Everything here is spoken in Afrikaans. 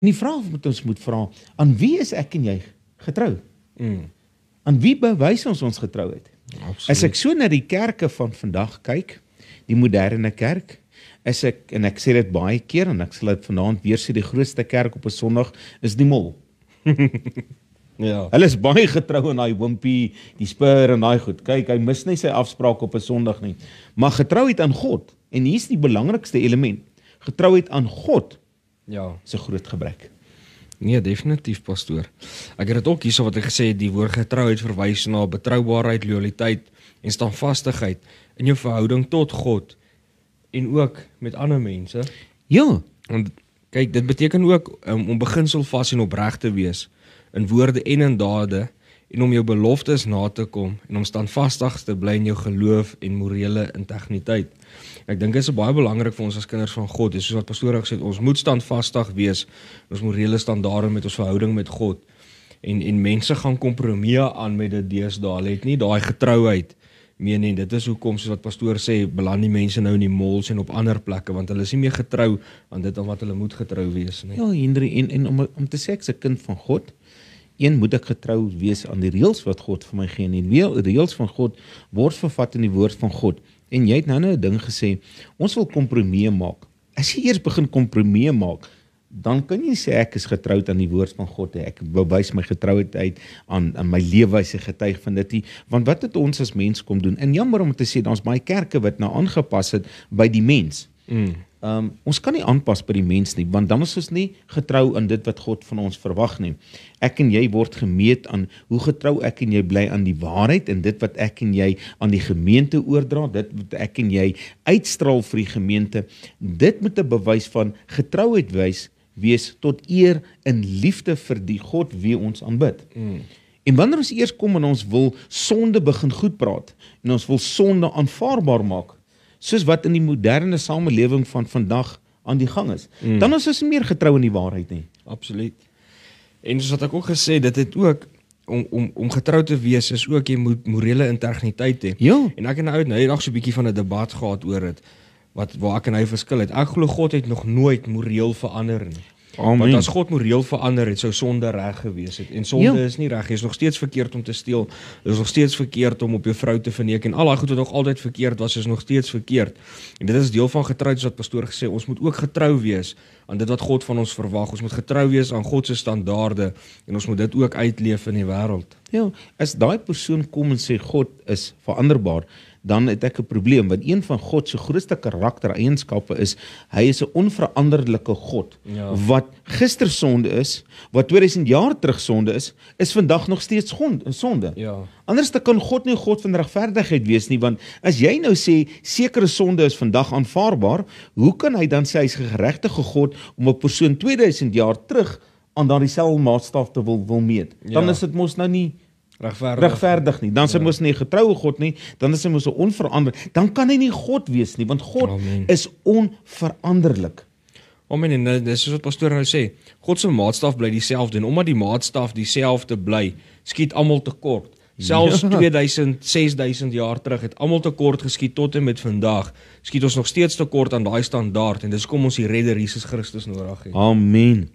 En die vraag wat ons moet vra, aan wie is ek en jy getrou? Aan wie bewys ons getrouheid? As ek so na die kerke van vandag kyk, die moderne kerk, en ek sê dit baie keer, en ek sal dit vanaand weer sê, die grootste kerk op 'n Sondag is die mol. Ja. Hulle is baie getrou aan daai wimpie, die spur en daai goed. Kyk, hy mis nie sy afspraak op 'n Sondag nie. Maar getrouheid aan God, en hier is die belangrikste element, getrouheid aan God Ja. is 'n groot gebrek. Nee, definitief, pastoor. Ek het dit ook hierso wat ek gesê het, die woord getrouheid verwys na betroubaarheid, loyaliteit en standvastigheid in jou verhouding tot God en ook met ander mense. Ja, Want kyk, dit beteken ook om beginselvas en opreg te wees in woorde en in dade en om jou beloftes na te kom en om standvastig te bly in jou geloof en morele integriteit. Ek dink dit is baie belangrik vir ons as kinders van God. Dis soos wat pastoor gesê het, ons moet standvastig wees in ons morele standaarde met ons verhouding met God. En mense gaan kompromieë aan met dit deesdae. Hulle het nie daai getrouheid meer nie. Dit is hoekom, soos wat pastoor sê, beland die mense nou in die malls en op ander plekke, want hulle is nie meer getrou aan dit aan wat hulle moet getrou wees nie. ja Henry, en om te sê ek's 'n kind van God, moet ek getrou wees aan die reëls wat God vir my gee. En die reëls van God word vervat in die woord van God. En jy het nou 'n ding gesê, ons wil kompromieë maak. As jy eers begin kompromieë maak, dan kan jy sê ek is getroud aan die woord van God. Ek bewys my getrouheid aan my leefwyse, getuig van dit. Want wat het ons as mens kom doen? En jammer om te sê, daar's baie kerke wat nou aangepas het by die mens. Ons kan nie aanpas by die mens nie, want dan is ons nie getrou aan dit wat God van ons verwag nie. Ek en jy word gemeet aan hoe getrou ek en jy bly aan die waarheid en dit wat ek en jy aan die gemeente oordra, dit wat ek en jy uitstraal vir die gemeente. Dit moet 'n bewys van getrouheid wees tot eer en liefde vir die God wie ons aanbid. En wanneer ons eers kom en ons wil sonde begin goed praat en ons wil sonde aanvaarbaar maak, soos wat in die moderne samelewing van vandag aan die gang is, dan is ons nie meer getrou in die waarheid nie. Absoluut. En soos wat ek ook gesê, dit het ook om getrou te wees is ook jy moet morele integriteit hê. Ja. En ek het nou eendag so 'n bietjie van 'n debat gehad oor dit waar ek en hy verskil het. Ek glo God het nog nooit moreel verander nie. Amen. Want as God moreel verander het, sou sonde reg gewees het. En sonde is nie reg. Dit is nog steeds verkeerd om te steel. Dit is nog steeds verkeerd om op jou vrou te verneek. En al daai goed wat nog altyd verkeerd was, is nog steeds verkeerd. En dit is deel van getrouheid, soos wat pastoor gesê, ons moet ook getrou wees aan dit wat God van ons verwag. Ons moet getrou wees aan God se standaarde en ons moet dit ook uitleef in die wêreld. Ja, as daai persoon kom en sê God is veranderbaar, dan het ek 'n probleem, want een van God se grootste karaktereienskappe is, hy is 'n onveranderlike God, wat gister sonde is, wat 2000 jaar terug sonde is vandag nog steeds sonde. Ja. Anders kan God nie 'n God van regverdigheid wees nie, want as jy nou sê, sekere sonde is vandag aanvaarbaar, hoe kan hy dan sê, hy is 'n geregtige God, om 'n persoon 2000 jaar terug aan daardie selfde maatstaf te wil meet? Dan is dit mos nou nie regverdig nie. Dan is hy mos nie 'n getroue God nie, dan is hy mos 'n onveranderlik. Dan kan hy nie God wees nie, want God is onveranderlik. Amen. En dis soos wat pastoor nou sê, God se maatstaf bly dieselfde en omdat die maatstaf dieselfde bly, skiet almal tekort. Selfs 2000, 6000 jaar terug het almal tekort geskiet tot en met vandag. Skiet ons nog steeds tekort aan daai standaard en dis kom ons die redder Jesus Christus nodig het. Amen.